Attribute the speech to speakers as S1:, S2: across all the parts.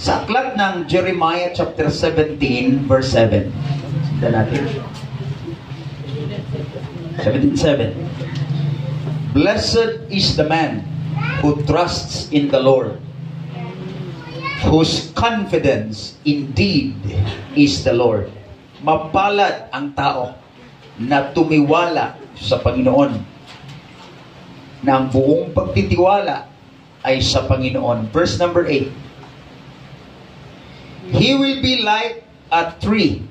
S1: Sa aklat ng Jeremiah chapter 17 verse 7. Sundan natin. 17:7. Blessed is the man who trusts in the Lord, whose confidence indeed is the Lord. Mapalad ang tao na tumiwala sa Panginoon, na ang buong pagtitiwala ay sa Panginoon. Verse number 8. He will be like a tree.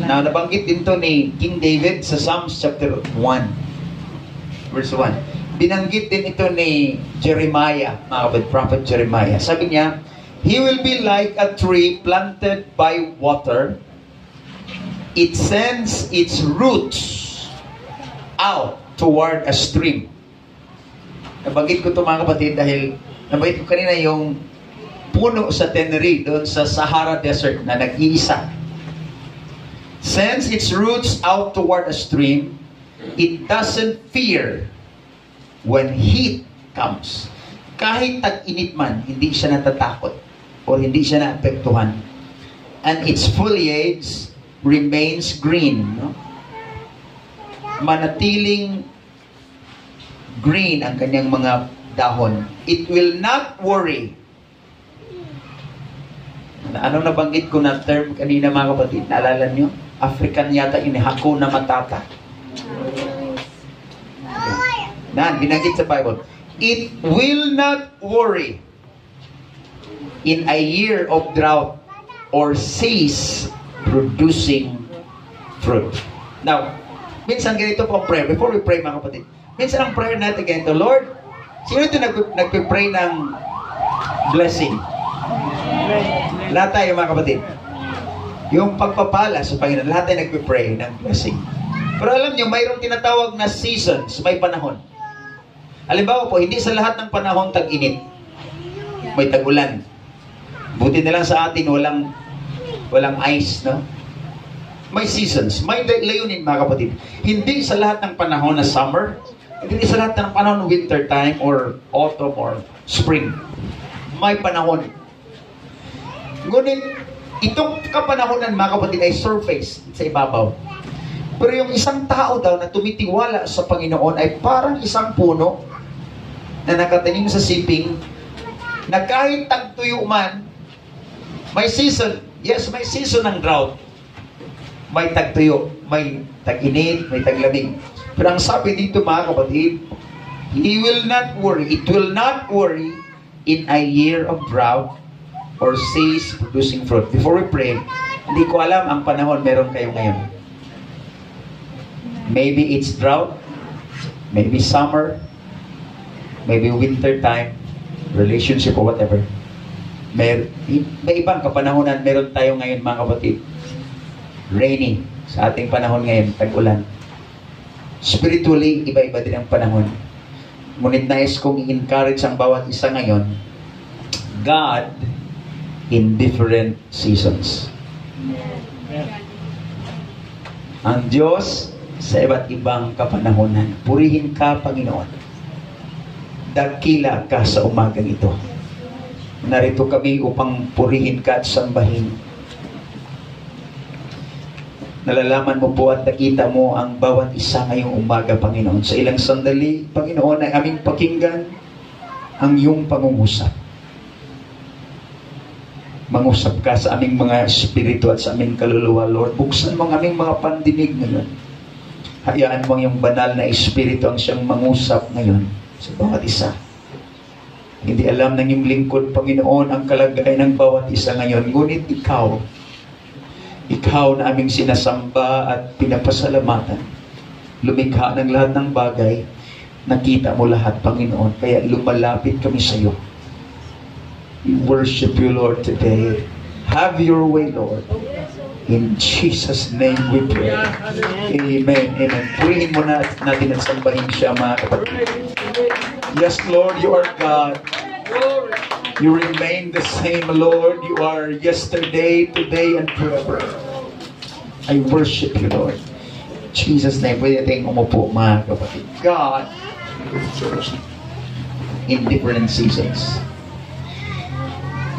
S1: Now, nabanggit din to ni King David sa Psalms chapter 1. Verse 1. Binanggit din ito ni Jeremiah, mga kapatid, Prophet Jeremiah. Sabi niya, he will be like a tree planted by water. It sends its roots out toward a stream. Nabanggit ko ito, mga kapatid, dahil nabanggit ko kanina yung puno sa Tenerife, doon sa Sahara Desert na nag-iisa. Sends its roots out toward a stream. It doesn't fear when heat comes. Kahit tag-init man, hindi siya natatakot o hindi siya naapektuhan. And its foliage remains green. No? Manatiling green ang kanyang mga dahon. It will not worry. Anong nabanggit ko na term kanina, mga kapatid? Naalala niyo? African yata ini, Hakuna Matata. Nan, binanggit sa Bible. It will not worry in a year of drought or cease producing fruit. Now, minsan ganito po ang prayer. Before we pray, mga kapatid, minsan ang prayer natin ganito, Lord, sino ito nagpipray ng blessing? Lahat tayo, mga kapatid. Yung pagpapala sa Panginoon, lahat tayo nagpipray ng blessing. Pero alam niyo, mayroong tinatawag na seasons, may panahon. Halimbawa po, hindi sa lahat ng panahon tag-init. May tag-ulan. Buti na lang sa atin, walang ice, no? May seasons, may layunin, mga kapatid. Hindi sa lahat ng panahon na summer, hindi sa lahat ng panahon winter time or autumn or spring. May panahon. Ngunit, itong kapanahonan, mga kapatid, ay surface sa ibabaw. Pero yung isang tao daw na tumitiwala sa Panginoon ay parang isang puno na nakatanim sa siping, na kahit tagtuyo man, may season. Yes, may season ng drought. May tagtuyo, may tag-init, may taglamig. Pero ang sabi dito, mga kapatid, he will not worry. It will not worry in a year of drought or cease producing fruit. Before we pray, hindi ko alam ang panahon meron kayo ngayon. Maybe it's drought, maybe summer, maybe winter time, relationship or whatever. May ibang kapanahonan meron tayo ngayon, mga kapatid. Rainy, sa ating panahon ngayon, tag-ulan. Spiritually, iba-iba din ang panahon. Ngunit nais kong i-encourage ang bawat isa ngayon, God in different seasons. Ang Diyos sa iba't ibang kapanahonan. Purihin ka, Panginoon. Dakila ka sa umagang ito. Narito kami upang purihin ka at sambahin. Nalalaman mo po at nakita mo ang bawat isa ngayong umaga, Panginoon. Sa ilang sandali, Panginoon, ay aming pakinggan ang iyong pangungusap. Mangusap ka sa aming mga espiritu at sa aming kaluluwa, Lord. Buksan mo ang aming mga pandinig ngayon. Hayaan mo yung banal na espiritu ang siyang mangusap ngayon sa bawat isa. Hindi alam ng iyong lingkod, Panginoon, ang kalagayan ng bawat isa ngayon. Ngunit ikaw na aming sinasamba at pinapasalamatan. Lumikha ng lahat ng bagay. Nakita mo lahat, Panginoon. Kaya lumalapit kami sa iyo. We worship you, Lord, today. Have your way, Lord. In Jesus' name we pray. Amen. Amen. Purihin mo na natin at sambahin siya, mga kapatid. Yes, Lord, you are God. You remain the same, Lord. You are yesterday, today, and forever. I worship you, Lord. In Jesus' name, pwede tayong umupo, mga kapatid. God in different seasons.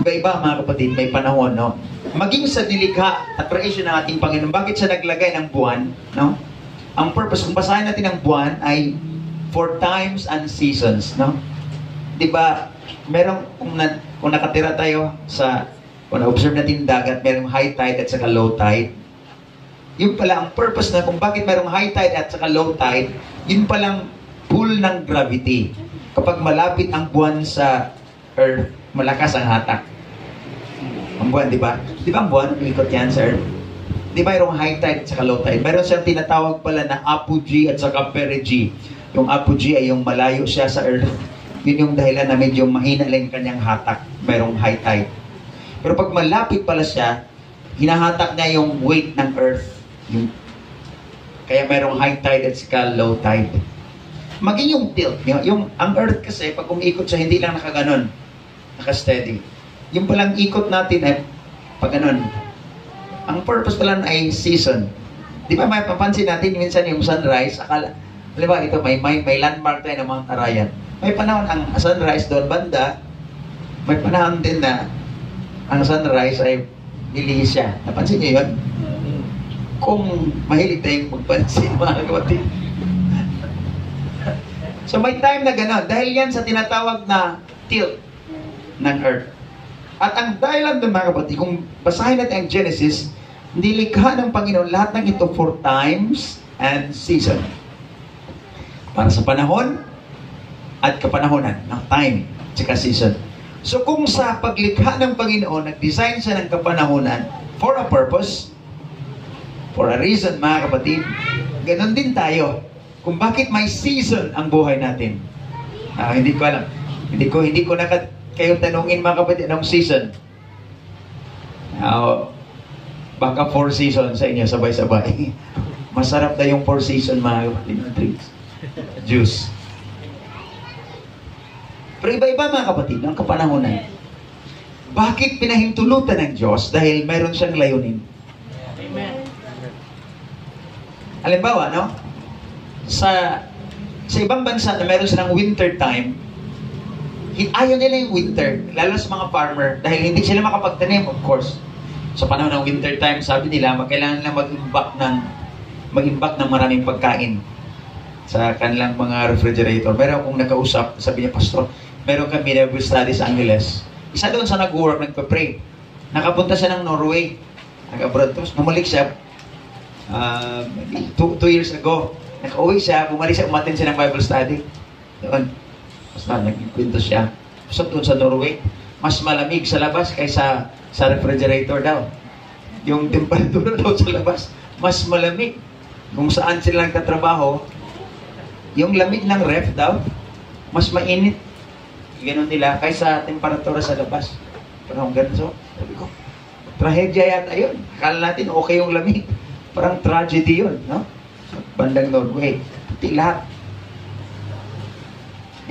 S1: Iba-iba mga kapatid, may panahon, no? Maging sa nilikha at creation ng ating Panginoon, bakit siya naglagay ng buwan, no? Ang purpose, kung basahin natin ang buwan, ay for times and seasons, no? Di ba, merong, kung nakatira tayo sa, kung na-observe natin yung dagat, merong high tide at saka low tide. Yun pala, ang purpose na kung bakit merong high tide at saka low tide, yun palang pull ng gravity. Kapag malapit ang buwan sa Earth, malakas ang hatak. Ang buwan, di ba? Di ba ang buwan, umiikot yan sa Earth? Di ba mayroong high tide at saka low tide? Mayroon siyang tinatawag pala na apogee at saka perigee. Yung apogee ay yung malayo siya sa Earth. Yun yung dahilan na medyo mahina lang yung kanyang hatak. Mayroong high tide. Pero pag malapit pala siya, hinahatak niya yung weight ng Earth. Kaya mayroong high tide at saka low tide. Maging yung tilt. Ang Earth kasi, pag umiikot siya, hindi lang nakaganon. Naka-steady. Yung palang ikot natin ay pag ganon. Ang purpose pala ay season. Di ba may papansin natin minsan yung sunrise, akala, di ba ito, may landmark tayo ng Mount Arayan. May panahon ang sunrise doon banda, may panahon din na ang sunrise ay nilihis siya. Napansin niyo yun? Kung mahilig tayong magpansin, mga kapatid. So may time na gano'n. Dahil yan sa tinatawag na tilt ng Earth. At ang dahilan doon mga kapatid, kung basahin natin ang Genesis, nilikha ng Panginoon lahat ng ito for times and season. Para sa panahon at kapanahonan ng time at season. So kung sa paglikha ng Panginoon, nag-design siya ng kapanahonan for a purpose, for a reason mga kapatid, ganon din tayo. Kung bakit may season ang buhay natin. Hindi ko alam. Hindi ko na kayo tanungin mga kapatid, anong season? Baka 4 seasons sa inyo, sabay-sabay. Masarap na yung 4 season mga kapatid ng drinks. Juice. Pero iba-iba mga kapatid, ang kapanahonan. Bakit pinahintulutan ng Diyos? Dahil mayroon siyang layunin. Amen. Halimbawa, no? Sa ibang bansa na meron silang winter time, ayaw nila yung winter, lalo sa mga farmer, dahil hindi sila makapagtanim, of course. Sa panahon ng winter time, sabi nila, kailangan nila mag-imbak ng maraming pagkain sa kanilang mga refrigerator. Meron akong nakausap, sabi niya, Pastor, meron kami Bible study sa Angeles. Isa doon sa nag-work, nagpa-pray. Nakapunta siya ng Norway. Nag-abroad. Tapos bumalik siya 2 years ago. Naka-uwi siya, bumalik siya, umattend siya ng Bible study. Doon. Basta nagkwento siya. So doon sa Norway, mas malamig sa labas kaysa sa refrigerator daw. Yung temperatura daw sa labas, mas malamig. Kung saan sila nagtatrabaho, yung lamig ng ref daw, mas mainit. Ganon nila kaysa temperatura sa labas. Parang ganun. So, sabi ko, trahedya yata yun. Akala natin okay yung lamig. Parang tragedy yun, no? Bandang Norway. Pati lahat.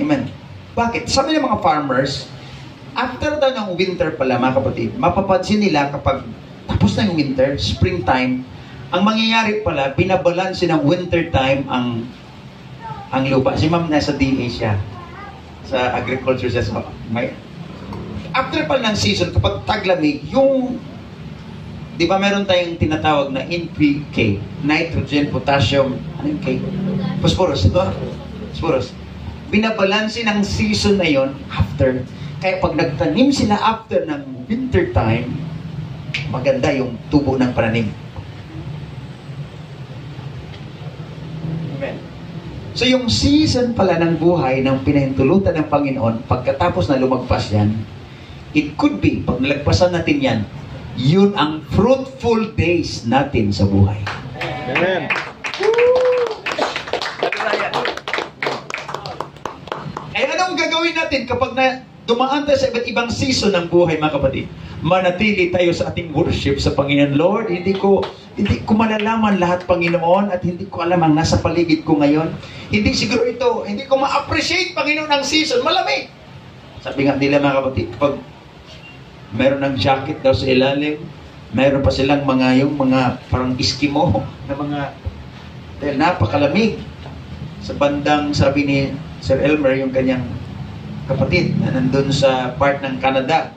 S1: Amen. Bakit? Sabi ng mga farmers, after daw ng winter pala, mga kapatid, mapapansin nila kapag tapos na yung winter, springtime, ang mangyayari pala, binabalanse ng winter time ang lupa. Si ma'am nasa DA siya. Sa agriculture siya. After pala ng season, kapag taglamig, yung di ba meron tayong tinatawag na NPK, nitrogen, potassium, ano yung K? Phosphorus, ito? Phosphorus. Binabalansin ng season na yon after. Kaya pag nagtanim sila after ng winter time, maganda yung tubo ng pananim. Amen. So yung season pala ng buhay ng pinahintulutan ng Panginoon, pagkatapos na lumagpas yan, it could be, pag nalagpasan natin yan, yun ang fruitful days natin sa buhay.
S2: Amen.
S1: Eh anong gagawin natin kapag dumaan tayo sa iba't ibang season ng buhay, mga kapatid? Manatili tayo sa ating worship sa Panginoon. Lord, hindi ko malalaman lahat, Panginoon, at hindi ko alam ang nasa paligid ko ngayon. Hindi siguro ito, hindi ko ma-appreciate, Panginoon, ang season. Malamig. Sabi nga nila, mga kapatid, kapag meron ng jacket daw sa ilalim, meron pa silang yung mga parang Eskimo na mga, dahil napakalamig. Sa bandang, sabi ni Sir Elmer, yung kanyang kapatid na nandun sa part ng Canada,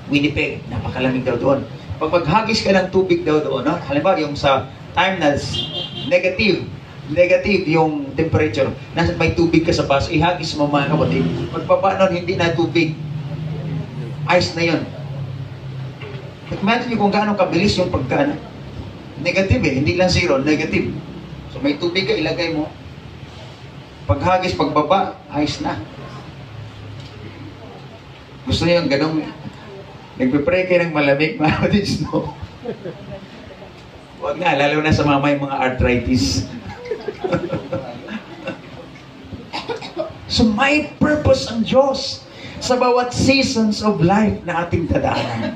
S1: Winnipeg, napakalamig daw doon. Pag maghagis ka ng tubig daw doon, no? Halimbawa, yung sa time na negative yung temperature, nasa may tubig ka sa baso, ihagis mo mga kapatid. Pagbaba nun, hindi na tubig. Ice na yun. Imagine nyo kung gaano kabilis yung pagka negative hindi lang zero, negative. So may tubig ka, ilagay mo. Paghagis, pagbaba, ice na. Gusto niyo yung ganong nagpipray kayo ng malamig, mga kapatid, no? Huwag na, lalo na sa mga arthritis. So may purpose ang Diyos sa bawat seasons of life na ating dadaanan.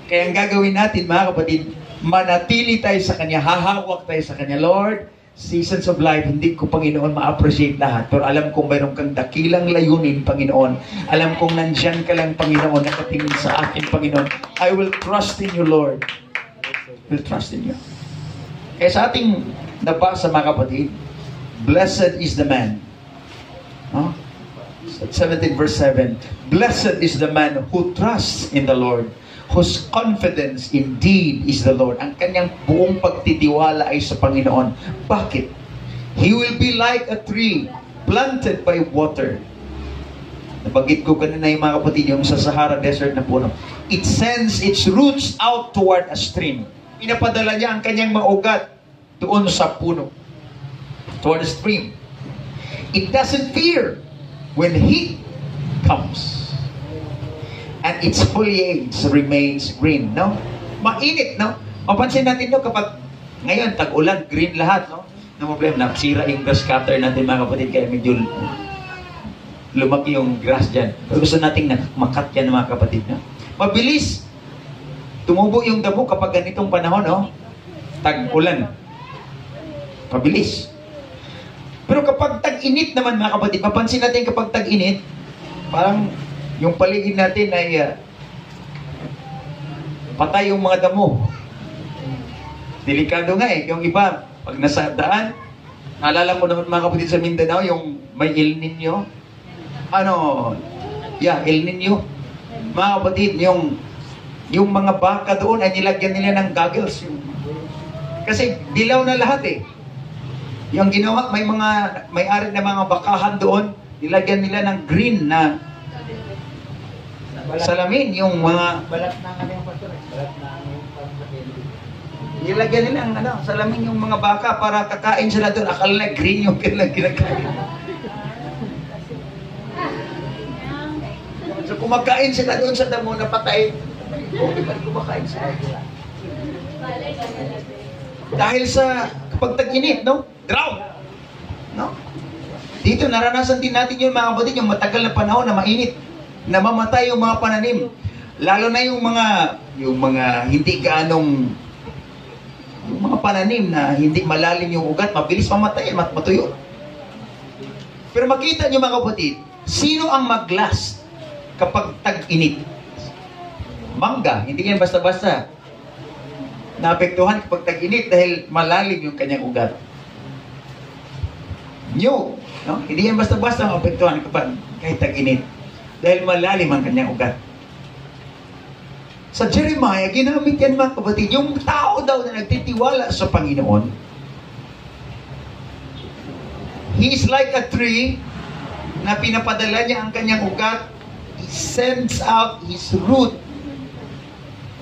S1: Kaya ang gagawin natin, mga kapatid, manatili tayo sa Kanya, hahawak tayo sa Kanya. Lord, seasons of life, hindi ko, Panginoon, ma-appreciate lahat. Pero alam kong mayroon kang dakilang layunin, Panginoon. Alam kong nandyan ka lang, Panginoon, nakatingin sa akin, Panginoon. I will trust in you, Lord. I will trust in you. Kaya sa ating nabasa, mga kapatid, blessed is the man. Huh? 17 verse 7. Blessed is the man who trusts in the Lord, whose confidence indeed is the Lord. Ang kanyang buong pagtitiwala ay sa Panginoon. Bakit? He will be like a tree planted by water. Nabanggit ko kanina yung mga kapatid, yung sa Sahara Desert na puno. It sends its roots out toward a stream. Pinapadala niya ang kanyang maugat doon sa puno. Toward a stream. It doesn't fear when heat comes. And its foliage remains green, no? Mainit, no? Mapansin natin, no, kapag ngayon, tag-ulan, green lahat, no? No problema, nasira yung grass cutter natin, mga kapatid, kaya medyo lumaki yung grass dyan. Pero gusto natin makat yan, mga kapatid, no? Mabilis tumubo yung damo kapag ganitong panahon, no? Tag-ulan. Mabilis. Pero kapag tag-init naman, mga kapatid, mapansin natin kapag tag-init, parang yung paligid natin ay patay yung mga damo. Delikado nga yung iba, pag nasa daan, naalala ko naman, mga kapatid, sa Mindanao, yung may El Nino. El Nino. Mga kapatid, yung mga baka doon ay nilagyan nila ng goggles. Kasi dilaw na lahat Yung ginawa, may-ari na mga bakahan doon, nilagyan nila ng green na salamin, yung mga
S2: balat na yung pastor, balat na yung pastor.
S1: Nilagyan nila ang salamin yung mga baka para kakain sila doon. Akala na green yung kinakain. So kumakain sila doon sa damo na patay. Bakit kumakain sila? Dahil sa kapag tag-init, no? Drought. No? Dito naranasan din natin yung mga kapatid, yung matagal na panahon na mainit. Namamatay yung mga pananim. Lalo na yung mga hindi gaanong yung mga pananim na hindi malalim yung ugat, mabilis mamatay, matuyo. Pero makita nyo, mga kapatid, sino ang mag-last kapag tag-init? Mangga, hindi yan basta-basta naapektuhan kapag tag-init dahil malalim yung kanyang ugat. Nyug, no? Hindi yan basta-basta maapektuhan kapag kahit tag-init dahil malalim ang kanyang ugat. Sa Jeremiah, ginamit yan, mga kapatid, yung tao daw na nagtitiwala sa Panginoon. He is like a tree na pinapadala niya ang kanyang ugat. He sends out his root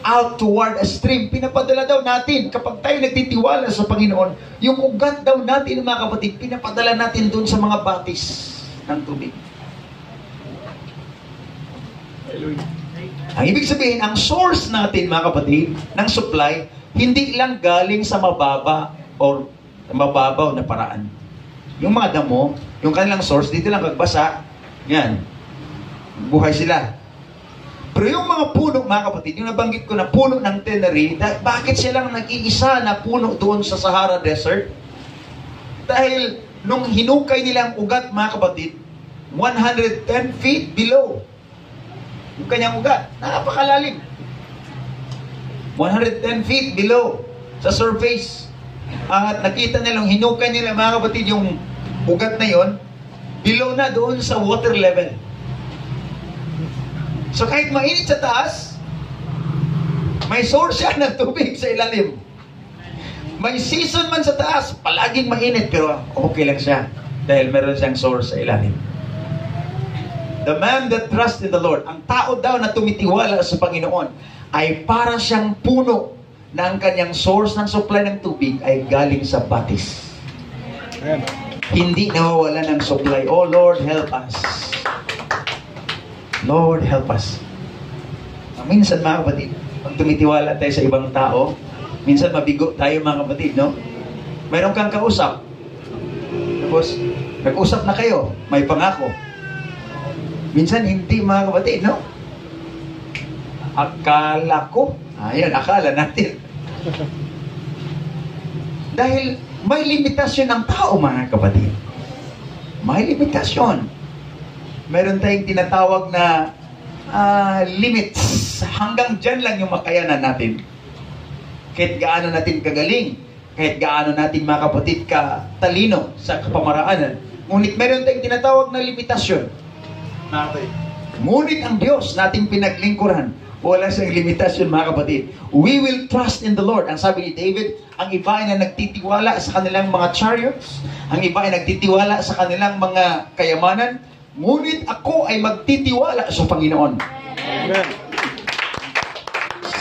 S1: out toward a stream. Pinapadala daw natin, kapag tayo nagtitiwala sa Panginoon, yung ugat daw natin, mga kapatid, pinapadala natin doon sa mga batis ng tubig. Ang ibig sabihin, ang source natin, mga kapatid, ng supply, hindi lang galing sa mababa or mababaw na paraan. Yung mga damo, yung kanilang source, dito lang magbasa, yan, buhay sila. Pero yung mga puno, mga kapatid, yung nabanggit ko na puno ng Tenerife, bakit silang nag-iisa na puno doon sa Sahara Desert? Dahil nung hinukay nila ang ugat, mga kapatid, 110 feet below yung kanyang ugat. Napakalalim. 110 feet below sa surface. At nakita nilang hinukay nila, mga kapatid, yung ugat na yon below na doon sa water level. So kahit mainit sa taas, may source siya ng tubig sa ilalim. May season man sa taas, palaging mainit, pero okay lang siya dahil meron siyang source sa ilalim. The man that trusts in the Lord, ang tao daw na tumitiwala sa Panginoon, ay para siyang puno na ang kanyang source ng supply ng tubig ay galing sa batis.
S3: Amen.
S1: Hindi nawawala ng supply. Oh Lord, help us. Lord, help us. Minsan mga kapatid, pag tumitiwala tayo sa ibang tao, minsan mabigo tayo mga kapatid, no? Mayroon kang kausap. Tapos, nag-usap na kayo, may pangako. Minsan hindi mga kapatid, no? Akala ko. Ayan, akala natin. Dahil may limitasyon ang tao mga kapatid. May limitasyon. Meron tayong tinatawag na limits. Hanggang dyan lang yung makayanan natin. Kahit gaano natin kagaling, kahit gaano natin mga kapatid katalino sa kapamaraanan. Ngunit meron tayong tinatawag na limitasyon. Ngunit ang Diyos nating pinaglingkuran, wala siyang limitasyon mga kapatid. We will trust in the Lord. Ang sabi ni David, ang iba ay na nagtitiwala sa kanilang mga chariots, ang iba ay nagtitiwala sa kanilang mga kayamanan, ngunit ako ay magtitiwala sa Panginoon.
S3: Amen.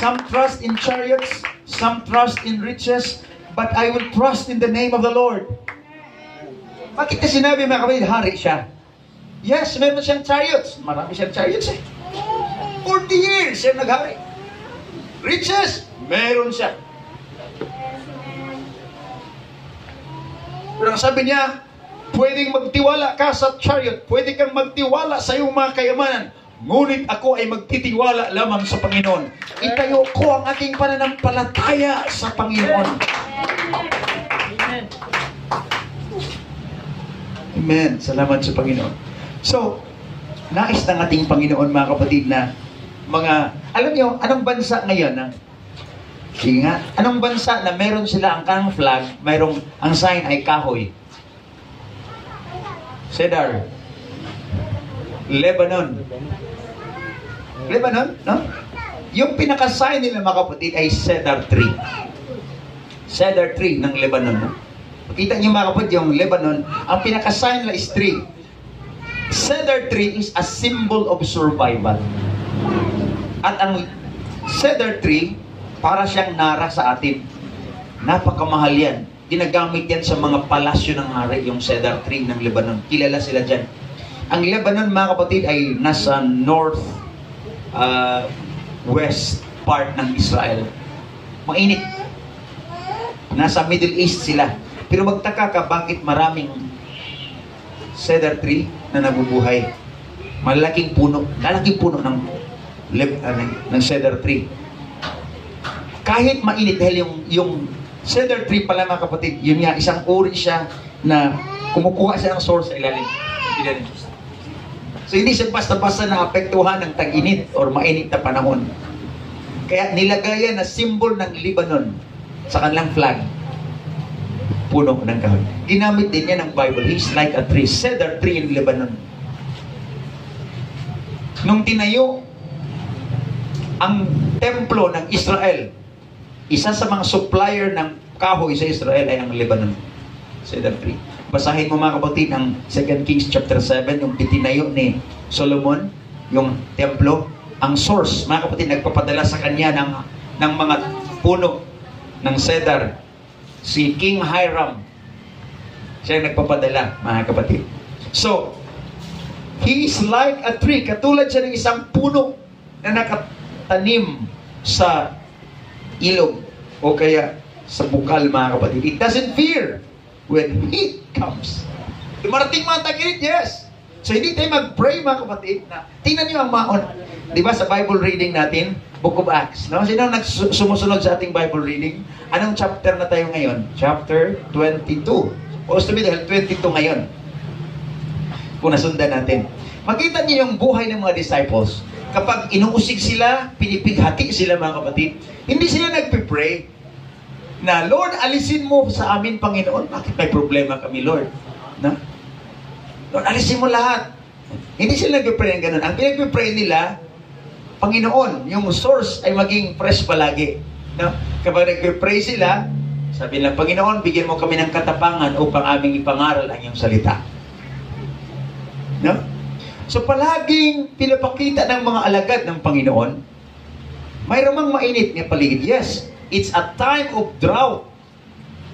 S1: Some trust in chariots, some trust in riches, but I will trust in the name of the Lord. Bakit na sinabi mga kapatid, hari siya? Yes, meron siyang chariots. Marami siyang chariots eh. 40 years siya naghari. Riches, meron siya. Pero ang sabi niya, pwedeng magtiwala ka sa chariot, pwede kang magtiwala sa iyong mga kayamanan, ngunit ako ay magtitiwala lamang sa Panginoon. Itayo ko ang aking pananampalataya sa Panginoon. Amen. Salamat sa Panginoon. So, nais ng ating Panginoon mga kapatid na alam niyo, anong bansa ngayon sige nga, anong bansa na meron sila ang kanang flag, ang sign ay kahoy? Cedar. Lebanon. Lebanon, no? Yung pinaka-sign nila mga kapatid ay cedar tree. Cedar tree ng Lebanon, no? Makita niyo mga kapatid, yung Lebanon, ang pinaka-sign nila is tree. Cedar tree is a symbol of survival. At ang cedar tree, para siyang nara sa atin. Napakamahal yan. Ginagamit yan sa mga palasyo ng hari, yung cedar tree ng Lebanon. Kilala sila dyan. Ang Lebanon, mga kapatid, ay nasa north west part ng Israel. Mainit. Nasa Middle East sila. Pero magtaka ka, bakit maraming cedar tree na nabubuhay? Malaking puno ng cedar tree. Kahit mainit, dahil yung cedar tree pala mga kapatid, yun nga, isang uri siya na kumukuha siya ng source sa ilalim. So hindi siya basta-basta naapektuhan ng tag-init or mainit na panahon. Kaya nilagayan na symbol ng Lebanon sa kanilang flag. Puno ng kahoy. Ginamit din niya ng Bible. He's like a tree. Cedar tree in Lebanon. Nung tinayo ang templo ng Israel, isa sa mga supplier ng kahoy sa Israel ay ang Lebanon. Cedar tree. Basahin mo mga kapatid ang 2 Kings chapter 7, yung titinayo ni Solomon, yung templo. Ang source, mga kapatid, nagpapadala sa kanya ng mga puno ng cedar. Si King Hiram. Siya yung nagpapadala, mga kapatid. So, he is like a tree. Katulad siya ng isang puno na nakatanim sa ilog o kaya sa bukal, mga kapatid. It doesn't fear when heat comes. Dumarating mga tag-init, yes. So hindi tayo mag-pray mga kapatid na tingnan niyo ang maon. Di ba sa Bible reading natin, Book of Acts, no? Sino sumusunod sa ating Bible reading? Anong chapter na tayo ngayon? Chapter 22. Supposed to be dahil 22 ngayon. Kung nasundan natin. Makita niyo yung buhay ng mga disciples. Kapag inuusig sila, pinipighati sila mga kapatid, hindi sila nagpipray na, Lord, alisin mo sa amin, Panginoon. Bakit may problema kami, Lord? No? Lord, alisin mo lahat. Hindi sila nagpipray ng ganun. Ang pinagpipray nila, Panginoon, yung source ay maging fresh palagi. No? Kapag nagpe-pray sila, sabi nila, Panginoon, bigyan mo kami ng katapangan upang aming ipangaral ang iyong salita. No? So palaging pinapakita ng mga alagad ng Panginoon, mayroon mang mainit na paligid. Yes, it's a time of drought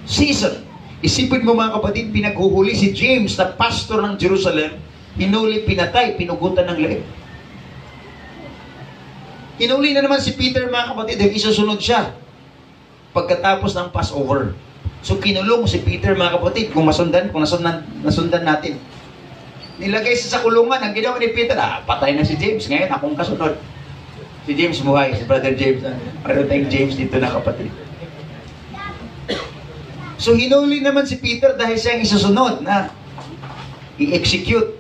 S1: season. Isipin mo mga kapatid, pinaghuhuli si James na pastor ng Jerusalem, hinuli, pinatay, pinugutan ng leeg. Hinuli na naman si Peter mga kapatid, dahil isusunod siya pagkatapos ng Passover. So kinulong si Peter mga kapatid, kung nasundan natin. Nilagay sa kulungan, ang ginawa ni Peter, patay na si James, ngayon akong kasunod. Si James buhay, si Brother James. Mayroon tayong James dito na kapatid. So hinuli naman si Peter dahil siya ang isusunod na i-execute.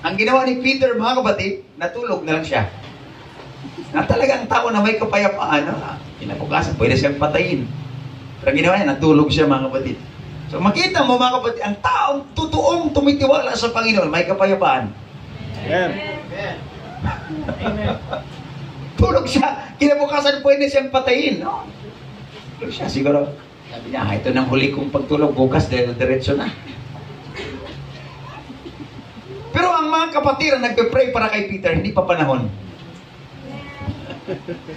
S1: Ang ginawa ni Peter mga kapatid, natulog na lang siya. Na talagang tao na may kapayapaan, kinabukasan, pwede siyang patayin. Pero ang ginawa niya, natulog siya mga kapatid. So makita mo mga kapatid, ang taong totoong tumitiwala sa Panginoon, may kapayapaan.
S3: Amen.
S1: Tulog siya, kinabukasan pwede siyang patayin. No? Tulog siya, siguro. Sabi niya, ito nang huli kong pagtulog, bukas diretso na. Pero ang mga kapatid ang nagpe-pray para kay Peter, hindi pa panahon.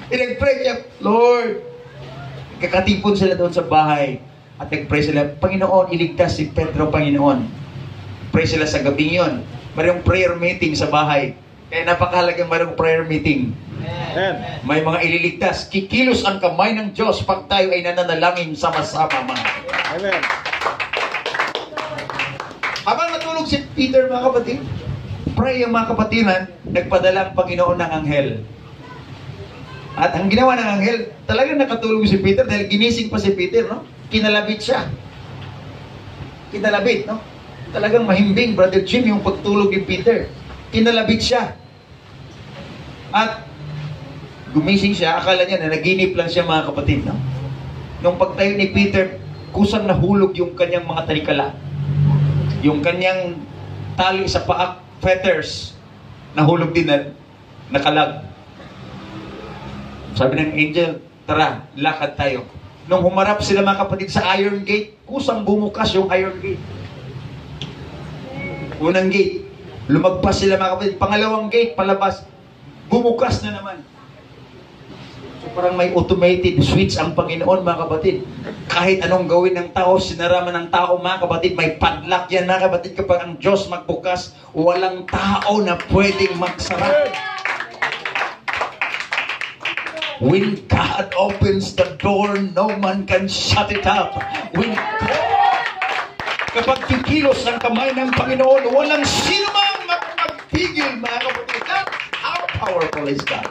S1: Nag-pray siya, Lord, kakatipon sila doon sa bahay at nag-pray sila, Panginoon, iligtas si Pedro, Panginoon. Pray sila sa gabi yun. Mayroong prayer meeting sa bahay. Kaya napakahalagang mayroong prayer meeting.
S3: Amen.
S1: May mga ililigtas. Kikilos ang kamay ng Diyos pag tayo ay nananalangin sama-sama mga.
S3: Amen.
S1: Habang natulog si Peter mga kapatid, pray ang mga kapatiran, nagpadala ang Panginoon ng anghel. At ang ginawa ng anghel, talagang nakatulog si Peter dahil ginising pa si Peter, no? Kinalabit siya. Kinalabit, no? Talagang mahimbing, Brother Jim, yung pagtulog ni Peter. Kinalabit siya. At gumising siya, akala niya na naginip lang siya mga kapatid, no? Nung pagtayo ni Peter, kusang nahulog yung kanyang mga talikala. Yung kanyang tali sa paak, fetters, nahulog din na nakalag. Sabi ng angel, tara, lakad tayo. Nung humarap sila mga kapatid sa iron gate, kusang bumukas yung iron gate. Unang gate, lumagpas sila mga kapatid. Pangalawang gate, palabas, bumukas na naman. So parang may automated switch ang Panginoon mga kapatid. Kahit anong gawin ng tao, sinaraman ng tao mga kapatid, may padlock yan mga kapatid. Kapag ang Diyos magbukas, walang tao na pwedeng magsara. When God opens the door, no man can shut it up. When kapag kikilos ng kamay ng Panginoon, walang sino mang magpigil mga kapatid. How powerful is God?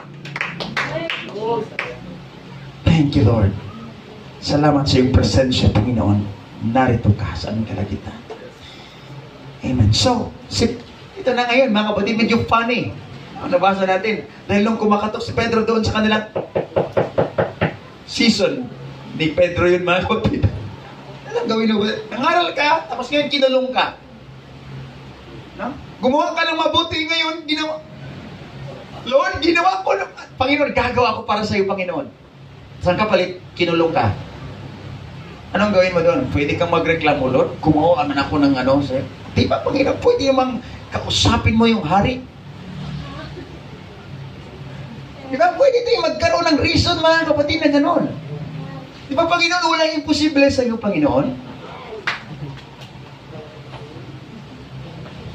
S1: Thank you, Lord. Salamat sa iyong presensya, Panginoon. Narito ka sa aming kalagitan. Amen. So, ito na ngayon, mga kapatid, medyo funny. Ang nabasa natin. Dahil nung kumakatok si Pedro doon sa kanilang season ni Pedro yun, mga kapatid. Anong gawin mo? Nangaral ka, tapos ngayon kinulong ka. No? Gumawa ka ng mabuti ngayon, ginawa. Lord, ginawa ko. Panginoon, gagawa ko para sa iyo, Panginoon. Saan ka palit? Kinulong ka. Anong gawin mo doon? Pwede kang magreklamo, Lord. Gumawa naman ako ng ano, sir. Di ba, Panginoon, pwede namang kausapin mo yung hari. Di ba, pwede tayo magkaroon ng reason, mga kapatid, na gano'n. Di ba, Panginoon, walang imposible sa iyo, Panginoon?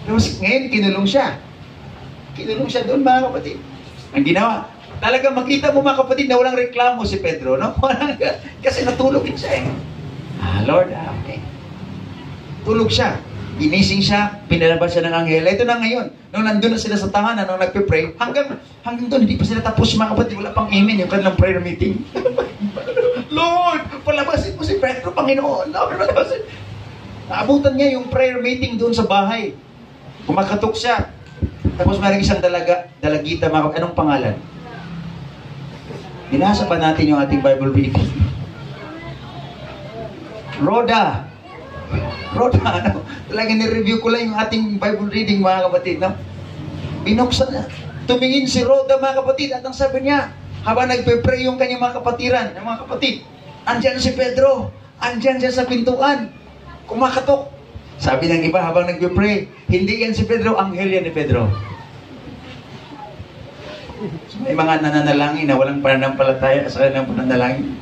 S1: Tapos ngayon, kinulong siya. Kinulong siya doon, mga kapatid. Ang ginawa, talagang makita mo, mga kapatid, na walang reklamo si Pedro, no? Kasi natulog siya eh. Lord, okay. Tulog siya. Ginising siya, pinalabas siya ng anghel. Ito na ngayon. Nung nandun na sila sa tahanan, nung nagpe-pray, hanggang doon, hindi pa sila tapos, mga kapatid, wala pang amen yung kanilang prayer meeting. Lord, palabasin mo si Pedro, Panginoon. Lord, palabasin. Naabutan niya yung prayer meeting doon sa bahay. Kumakatok siya. Tapos mayroong isang dalagita, mga kapatid. Anong pangalan? Binasa pa natin yung ating Bible reading. Rhoda, ano? Talaga ni-review ko lang yung ating Bible reading, mga kapatid, no? Binuksan na. Tumingin si Rhoda, mga kapatid, at ang sabi niya, habang nagpe-pray yung kanyang mga kapatiran, yung mga kapatid, andyan si Pedro, andyan siya sa pintuan, kumakatok. Sabi ng iba, habang nagpe-pray, hindi yan si Pedro, anghel yan ni Pedro. So, may mga nananalangin na walang pananampalataya sa kanilang pananalangin.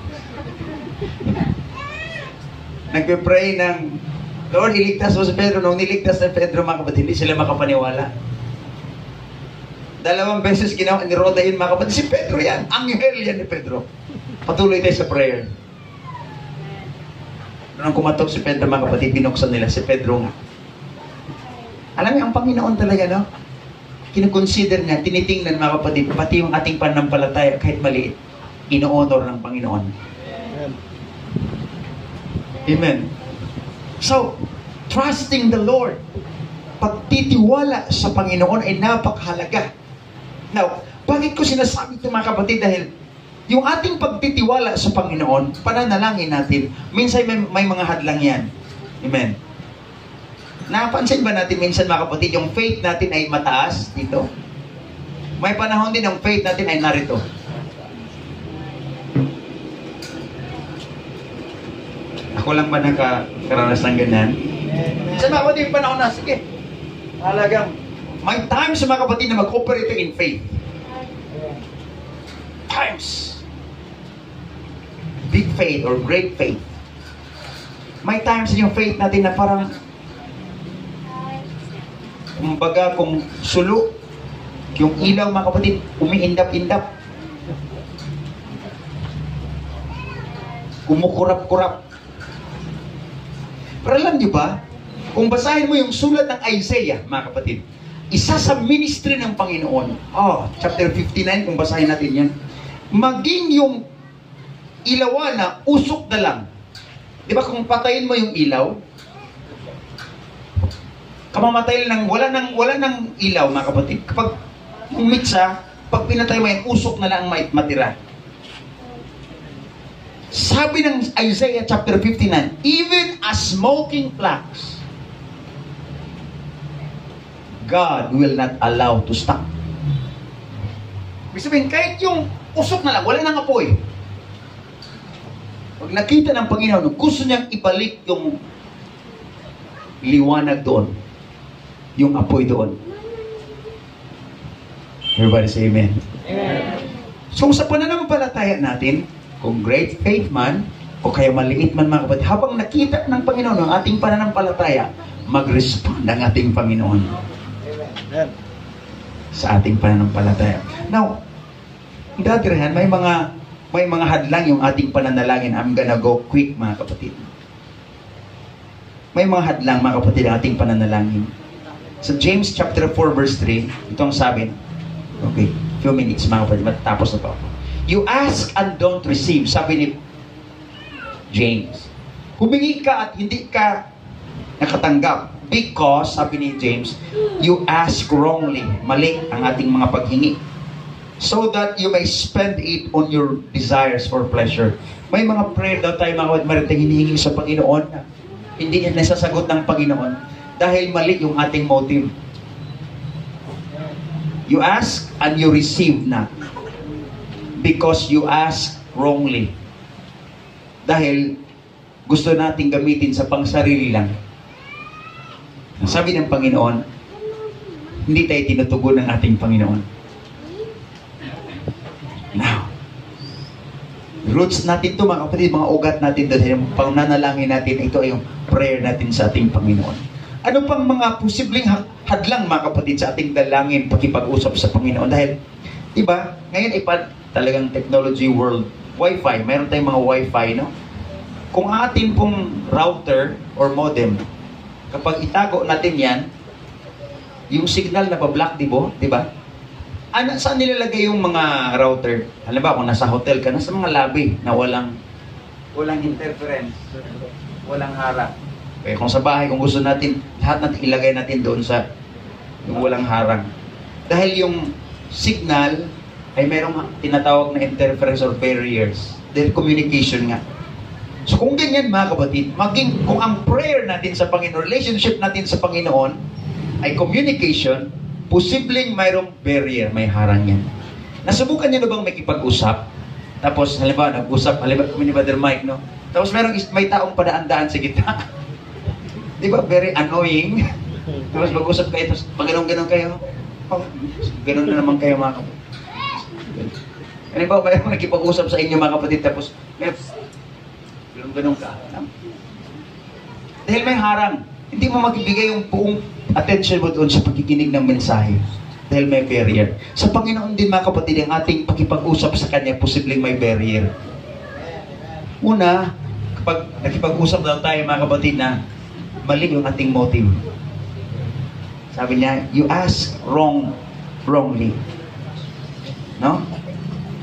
S1: Nagpe-pray ng, Lord, iligtas mo si Pedro. Nung niligtas na Pedro, mga kapatid, hindi sila makapaniwala. 2 beses ginawa ni Rhoda yun, mga kapatid. Si Pedro yan. Anghel yan ni Pedro. Patuloy tayo sa prayer. Nung kumatok si Pedro, mga kapatid, binuksan nila. Si Pedro nga. Alam niyo, ang Panginoon talaga, no? Kinukonsider niya, tinitingnan, mga kapatid, pati yung ating pananampalataya, kahit maliit, ino-honor ng Panginoon.
S3: Amen.
S1: Amen. So, trusting the Lord, pagtitiwala sa Panginoon ay napakahalaga. Now, bakit ko sinasabi ito, mga kapatid? Dahil yung ating pagtitiwala sa Panginoon, pananalangin natin, minsan may mga hadlang yan. Amen. Napansin ba natin minsan, mga kapatid, yung faith natin ay mataas dito? May panahon din ang faith natin ay narito. Ako lang ba nakakaranas ng ganyan? Sa mga kapatid, yung panahon na, sige. Talagang, may times sa mga kapatid na mag-operate in faith. Times. Big faith or great faith. May times yung faith natin na parang, kumbaga, kung sulo, yung ilaw, mga kapatid, umiindap-indap. Kumukurap-kurap. Pero alam niyo ba, kung basahin mo yung sulat ng Isaiah, mga kapatid, isa sa ministry ng Panginoon, chapter 59, kung basahin natin yan, maging yung ilawan na usok na lang. Di ba kung patayin mo yung ilaw, kamamatay lang, wala nang ilaw, mga kapatid. Kapag yung mitsa, pag pinatay mo yan, usok na lang matira. Sabi ng Isaiah chapter 59, even as smoking flax, God will not allow to stop. Ibig sabihin, kahit yung usok na lang, wala nang apoy. Pag nakita ng Panginoon, gusto niyang ibalik yung liwanag doon. Yung apoy doon. Everybody say amen.
S2: Amen.
S1: So sa pananampalataya natin, kung great faith man, o kaya maliit man, mga kapatid, habang nakita ng Panginoon ang ating pananampalataya, mag-respond ang ating Panginoon.
S3: Amen.
S1: Sa ating pananampalataya. Now, on the other hand, may mga hadlang yung ating pananalangin. I'm gonna go quick, mga kapatid. May mga hadlang, mga kapatid, ang ating pananalangin. Sa James chapter 4 verse 3, ito ang sabi. Okay, few minutes, mga kapatid, matapos na to. You ask and don't receive, sabi ni James. Humingi ka at hindi ka nakatanggap. Because, sabi ni James, you ask wrongly. Mali ang ating mga paghingi. So that you may spend it on your desires for pleasure. May mga prayer daw tayo, mga kapatid, hinihingi sa Panginoon na hindi yan nasasagot ng Panginoon dahil mali yung ating motive. You ask and you receive not. Because you ask wrongly. Dahil gusto nating gamitin sa pangsarili lang. Sabi ng Panginoon, hindi tayo tinutugon ng ating Panginoon. Now, roots natin ito, mga kapatid, mga ugat natin doon, yung pananalangin natin, ito ay yung prayer natin sa ating Panginoon. Ano pang mga posibleng hadlang, mga kapatid, sa ating dalangin, pakipag-usap sa Panginoon? Dahil, diba, ngayon ay talagang technology world, Wi-Fi, mayroon tayong mga Wi-Fi, no? Kung atin pong router or modem, kapag itago natin yan, yung signal na pa-block, diba? Saan nilalagay yung mga router? Alam ba, kung nasa hotel ka, nasa mga lobby na walang interference, walang harang. Kaya kung sa bahay, kung gusto natin, lahat natin ilagay natin doon sa yung walang harang. Dahil yung signal ay merong tinatawag na interference or barriers. Dahil communication nga. So kung ganyan, mga kapatid, maging kung ang prayer natin sa Panginoon, relationship natin sa Panginoon ay communication, posibleng mayroong barrier, may harang yan. Nasubukan niyo na bang makipag-usap? Tapos, halimbawa, nag-usap, halimbawa, ni Brother Mike, no? Tapos may taong padaan-daan sa gitna. Di ba? Very annoying. Tapos mag-usap kayo, tapos pag-ganon kayo. Oh, ganon na naman kayo mga kapatid. Halimbawa, mayroong nakipag-usap sa inyo mga kapatid, tapos ganon ka. Dahil may harang. Hindi mo magbibigay yung buong attention mo doon sa pagkikinig ng mensahe. Dahil may barrier. Sa Panginoon din mga kapatid, ang ating pakipag-usap sa Kanya, posibleng may barrier. Una, kapag nakipag-usap daw tayo mga kapatid na mali yung ating motive. Sabi niya, you ask wrongly. No?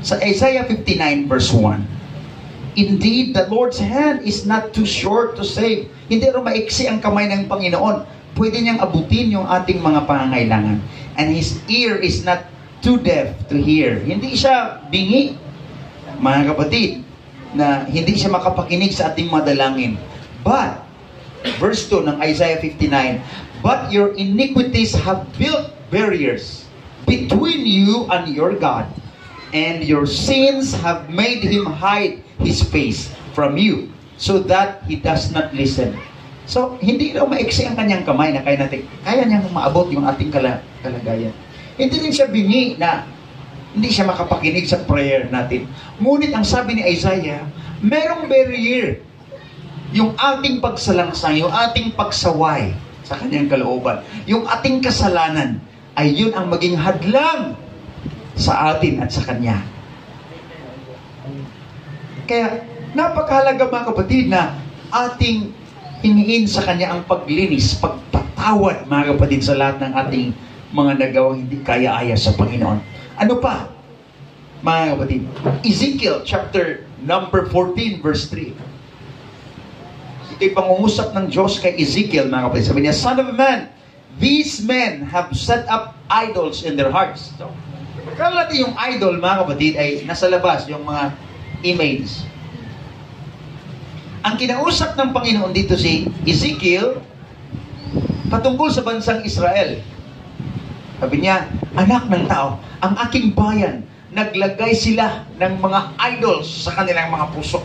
S1: Sa Isaiah 59 verse 1, indeed, the Lord's hand is not too short to save. Hindi rin maiksi ang kamay ng Panginoon. Pwede niyang abutin yung ating mga pangangailangan. And His ear is not too deaf to hear. Hindi siya bingi, mga kapatid, na hindi siya makapakinig sa ating madalangin. But, verse 2 ng Isaiah 59, but your iniquities have built barriers between you and your God, and your sins have made Him hide His face from you, so that He does not listen. So, hindi daw maiksi ang kanyang kamay na kaya niyang maabot yung ating kalagayan. Hindi rin siya bingi na hindi siya makapakinig sa prayer natin. Ngunit ang sabi ni Isaiah, merong barrier. Yung ating pagsalangsang, yung ating pagsaway sa kanyang kalooban, yung ating kasalanan, ay yun ang maging hadlang sa atin at sa kanya. Kaya, napakahalaga mga kapatid na ating hingin sa kanya ang paglinis, pagpatawad mga kapatid sa lahat ng ating mga nagawang hindi kaya-aya sa Panginoon. Ano pa? Mga kapatid, Ezekiel chapter number 14 verse 3. Ito'y pangungusap ng Diyos kay Ezekiel mga kapatid. Sabi niya, Son of man, these men have set up idols in their hearts. So, kala natin yung idol mga kapatid ay nasa labas, yung mga image. Ang kinausap ng Panginoon dito si Ezekiel patungkol sa bansang Israel. Sabi niya, anak ng tao, ang aking bayan, naglagay sila ng mga idols sa kanilang mga puso.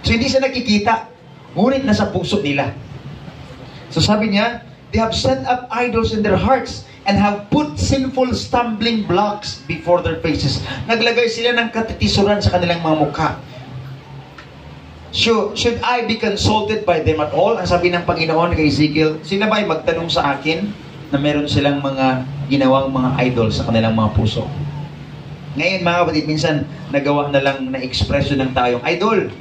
S1: So hindi siya nakikita, ngunit nasa puso nila. So sabi niya, they have set up idols in their hearts and have put sinful stumbling blocks before their faces. Naglagay sila ng katitisuran sa kanilang mga mukha. Should I be consulted by them at all? Ang sabi ng Panginoon kay Ezekiel, sila ba ay magtanong sa akin na meron silang mga ginawang mga idol sa kanilang mga puso? Ngayon mga kapatid, minsan nagawa na lang na ekspresyon ng tao yung idol.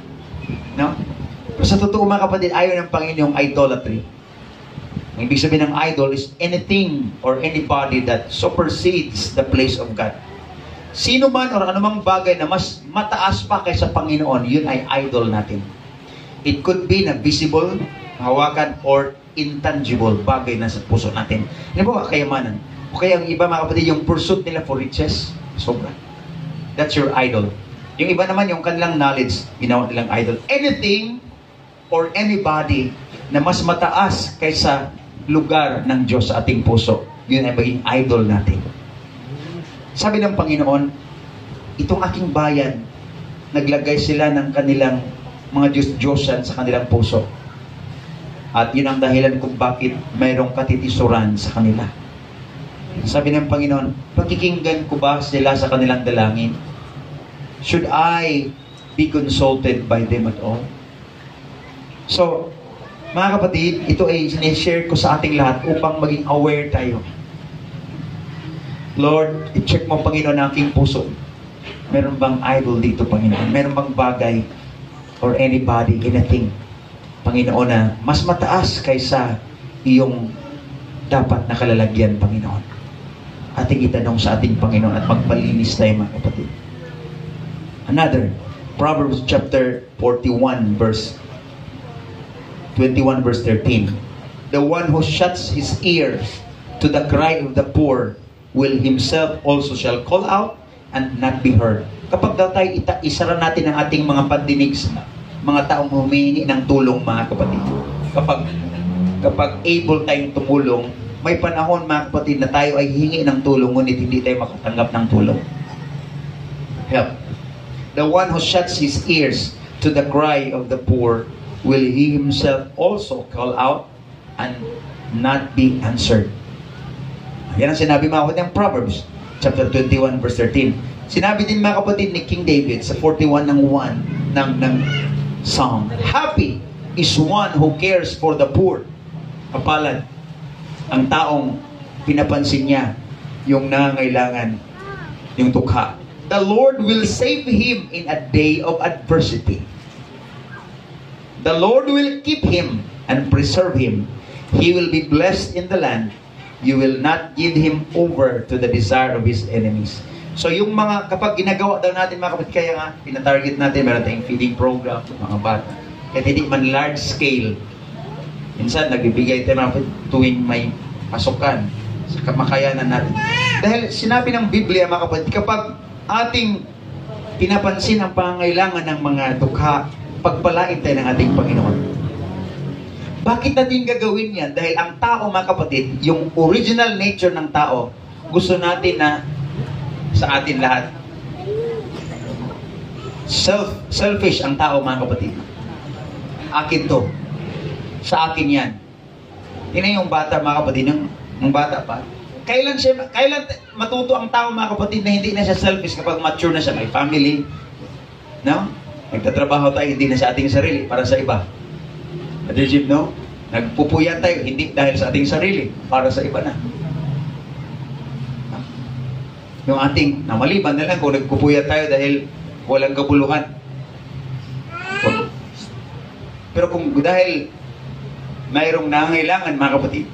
S1: No? Pero sa totoo mga kapatid, ayaw ng Panginoon yung idolatry. Ang ibig sabihin ng idol is anything or anybody that supersedes the place of God. Sino man o anumang bagay na mas mataas pa kaysa Panginoon, yun ay idol natin. It could be na visible, hawakan, or intangible bagay na sa puso natin. Ano ba, kayamanan? O kaya ang iba mga kapatid, yung pursuit nila for riches, sobra. That's your idol. Yung iba naman, yung kanilang knowledge, ginawa nilang idol. Anything or anybody na mas mataas kaysa lugar ng Diyos sa ating puso, yun ay maging idol natin. Sabi ng Panginoon, itong aking bayan, naglagay sila ng kanilang mga Diyos-Diyosan sa kanilang puso. At yun ang dahilan kung bakit mayroong katitisuran sa kanila. Sabi ng Panginoon, pakikinggan ko ba sila sa kanilang dalangin? Should I be consulted by them at all? So, mga kapatid, ito ay sinishare ko sa ating lahat upang maging aware tayo. Lord, i-check mo, Panginoon, ang aking puso. Meron bang idol dito, Panginoon? Meron bang bagay or anybody, anything, Panginoon, na mas mataas kaysa iyong dapat na kalalagyan, Panginoon? Ating itanong sa ating Panginoon at magpalinis tayo, mga kapatid. Another, Proverbs chapter 41, verse 21, verse 13. The one who shuts his ears to the cry of the poor will himself also shall call out and not be heard. Kapag daw tayo isara natin ang ating mga pandinig sa mga taong humihingi ng tulong, mga kapatid. Kapag able tayong tumulong, may panahon mga kapatid na tayo ay hihingi ng tulong ngunit hindi tayo makatanggap ng tulong. Help. The one who shuts his ears to the cry of the poor will he himself also call out and not be answered. Yan ang sinabi mga kapatid ng Proverbs chapter 21 verse 13. Sinabi din mga kapatid ni King David sa 41 ng 1 ng Psalm. Happy is one who cares for the poor. Kapalad ang taong pinapansin niya yung nangangailangan, yung tukha. The Lord will save him in a day of adversity. The Lord will keep him and preserve him. He will be blessed in the land. You will not give him over to the desire of his enemies. So yung mga, kapag ginagawa daw natin mga kapatid, kaya nga, pinatarget natin, meron tayong feeding program, mga bata. Kahit hindi man large scale. Minsan, nagbibigay tayo mga kapatid tuwing may pasukan sa kamakayanan natin. Dahil sinabi ng Biblia mga kapatid, kapag ating pinapansin ang pangangailangan ng mga dukha, pagpalain tayo ng ating Panginoon. Bakit natin gagawin yan? Dahil ang tao mga kapatid, yung original nature ng tao, gusto natin na sa atin lahat. Selfish ang tao mga kapatid. Akin to. Sa akin yan. Tingnan yung bata mga kapatid, yung bata pa. Kailan matuto ang tao mga kapatid na hindi na siya selfish kapag mature na siya, may family, no? Nagtatrabaho tayo, hindi na sa ating sarili, para sa iba. Brother Jim, no? Nagpupuyan tayo, hindi dahil sa ating sarili, para sa iba na. Yung ating, maliban na lang kung nagpupuyan tayo dahil walang kabuluhan. Pero kung dahil mayroong nangangailangan mga kapatid,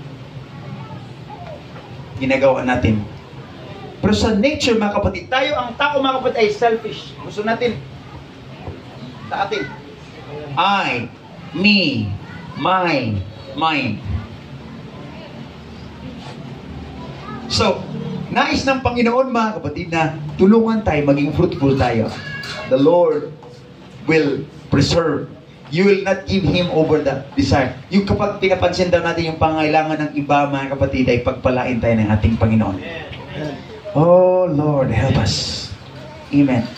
S1: ginagawa natin. Pero sa nature mga kapatid, tayo ang tao mga kapatid ay selfish. Gusto natin sa atin. I, me, my, mine. So, nais ng Panginoon mga kapatid na tulungan tayo, maging fruitful tayo. The Lord will preserve. You will not give Him over the desire. Yung kapag pinapansin daw natin yung pangailangan ng iba mga kapatid, ay pagpalain tayo ng ating Panginoon. Oh Lord, help us. Amen.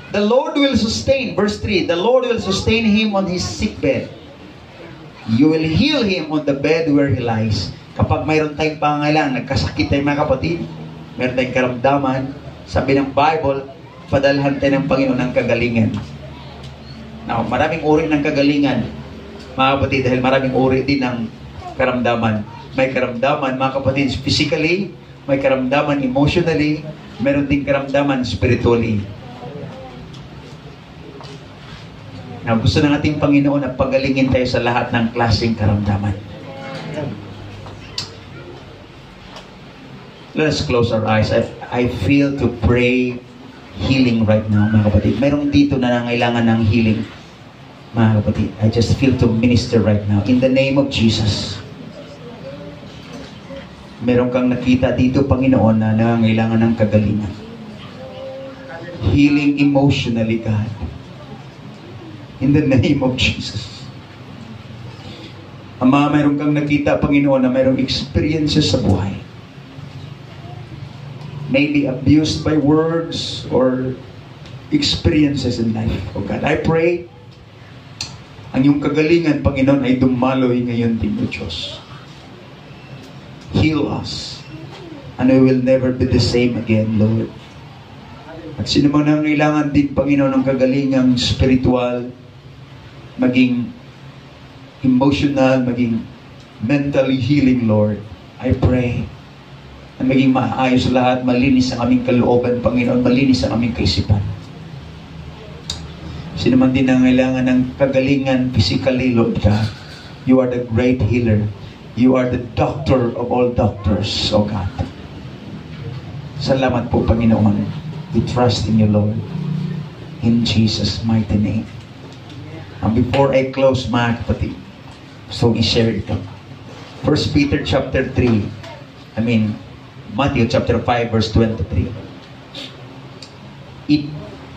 S1: The Lord will sustain, verse 3, the Lord will sustain him on his sick bed. You will heal him on the bed where he lies. Kapag mayroon tayong pangailangan, nagkasakit tayo mga kapatid, mayroon tayong karamdaman, sabi ng Bible, padalhan tayo ng Panginoon ng kagalingan. Now, maraming uri ng kagalingan, mga kapatid, dahil maraming uri din ng karamdaman. May karamdaman, mga kapatid, physically, may karamdaman emotionally, meron din karamdaman spiritually. Now, gusto ng ating Panginoon na pagalingin tayo sa lahat ng klaseng karamdaman. Let us close our eyes. I feel to pray healing right now, mga kapatid. Mayroong dito na nangailangan ng healing, mga kapatid. I just feel to minister right now. In the name of Jesus. Meron kang nakita dito, Panginoon, na nangailangan ng kagalingan. Healing emotionally, God. In the name of Jesus. Ama, mayroon kang nakita, Panginoon, na mayroong experiences sa buhay. Maybe abused by words or experiences in life. Oh God, I pray, ang iyong kagalingan, Panginoon, ay dumaloy ngayon din, O Diyos. Heal us. And we will never be the same again, Lord. At sino man nangailangan din, Panginoon, ng kagalingang spiritual, maging emotional, maging mentally healing, Lord. I pray na maging maayos lahat, malinis ang aming kalooban, Panginoon, malinis ang aming kaisipan. Sino man din nangailangan ng kagalingan physically, Lord God, you are the great healer. You are the doctor of all doctors, O God. Salamat po, Panginoon. We trust in you, Lord. In Jesus' mighty name. And before I close, mga kapatid, so i-share ito. 1 Peter chapter 3. Matthew chapter 5 verse 23.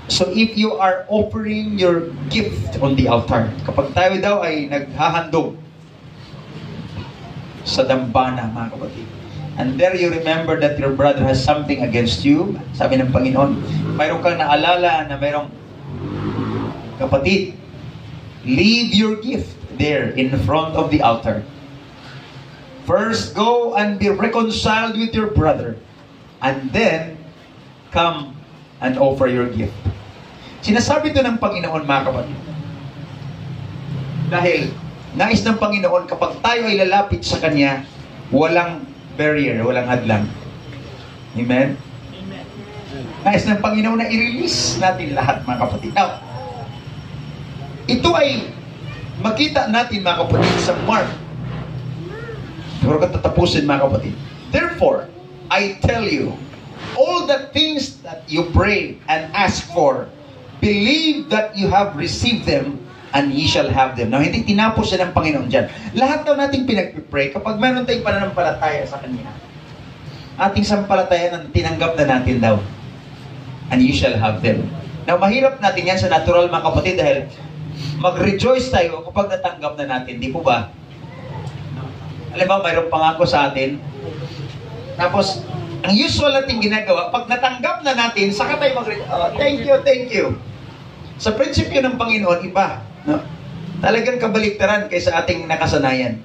S1: So if you are offering your gift on the altar, kapag tayo daw ay naghahandog, sa dambana, mga kapatid. And there you remember that your brother has something against you. Sabi ng Panginoon, mayroon kang naalala na mayroong kapatid, leave your gift there in front of the altar. First, go and be reconciled with your brother. And then, come and offer your gift. Sinasabi ito ng Panginoon, mga kapatid. Dahil, nais ng Panginoon, kapag tayo ay lalapit sa Kanya, walang barrier, walang hadlang. Amen?
S2: Amen.
S1: Nais ng Panginoon na i-release natin lahat, mga kapatid. Now, ito ay makita natin, mga kapatid, sa Mark. Siguro katatapusin, mga kapatid. Therefore, I tell you, all the things that you pray and ask for, believe that you have received them, and ye shall have them. Now, hindi tinapos siya ng Panginoon dyan. Lahat daw natin pinag-pray kapag meron tayong pananampalataya sa Kanya. Ating sampalataya na tinanggap na natin daw. And you shall have them. Now, mahirap natin yan sa natural, mga kapatid, dahil mag-rejoice tayo kapag natanggap na natin. Di po ba? Alam ba, mayroong pangako sa atin. Tapos, ang usual natin ginagawa, pag natanggap na natin, saka tayo mag-rejoice. Thank you. Sa prinsipyo ng Panginoon, iba. No? Talagang kabaliktaran kaysa ating nakasanayan.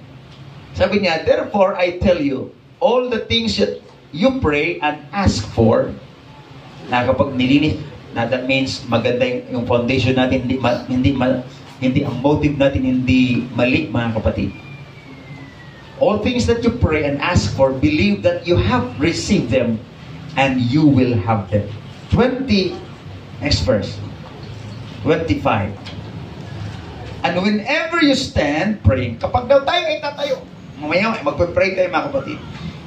S1: Sabi niya, therefore, I tell you, all the things that you pray and ask for, na kapag nilinis, na that means maganda yung foundation natin, hindi ang motive natin hindi mali, mga kapatid. All things that you pray and ask for, believe that you have received them and you will have them. Next verse. 25. And whenever you stand praying, kapag daw tayo ay tatayo, mamaya magpe-pray tayo, mga kapatid.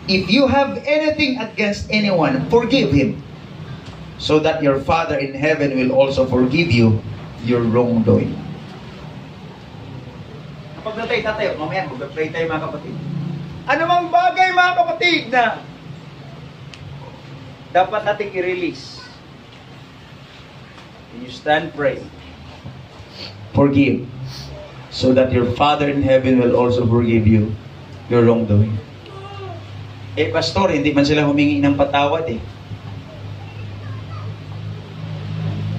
S1: If you have anything against anyone, forgive him, so that your Father in heaven will also forgive you your wrongdoing. Kapag daw tayo tatayo, mamaya magpe-pray tayo, mga kapatid. Ano mang bagay, mga kapatid, na dapat nating i-release. When you stand praying, forgive, so that your Father in heaven will also forgive you your wrongdoing. Pastor, hindi man sila humingi ng patawad eh.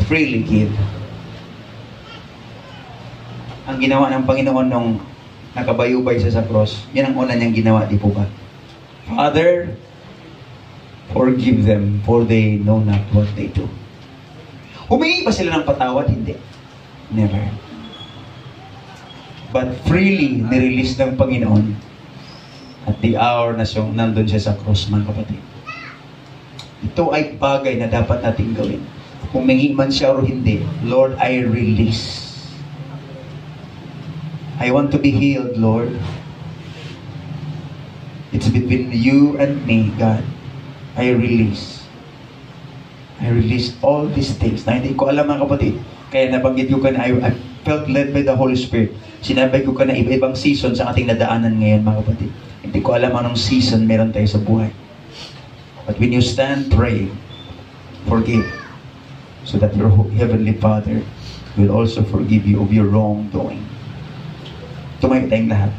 S1: Freely give. Ang ginawa ng Panginoon nung nakabayubay siya sa cross, yan ang una niyang ginawa, di po ba? Father, forgive them, for they know not what they do. Humingi ba sila ng patawad? Hindi. Never. But freely nirelease ng Panginoon at the hour na nandun siya sa cross, mga kapatid. Ito ay bagay na dapat natin gawin. Humingi man siya o hindi, Lord, I release. I want to be healed, Lord. It's between you and me, God. I release. I release all these things na hindi ko alam, mga kapatid. Kaya nabanggit ko ka na, I felt led by the Holy Spirit. Sinabi ko ka na iba-ibang season sa ating nadaanan ngayon, mga kapatid. Hindi ko alam anong season meron tayo sa buhay. But when you stand praying, forgive, so that your Heavenly Father will also forgive you of your wrongdoing. Tumayo tayong lahat.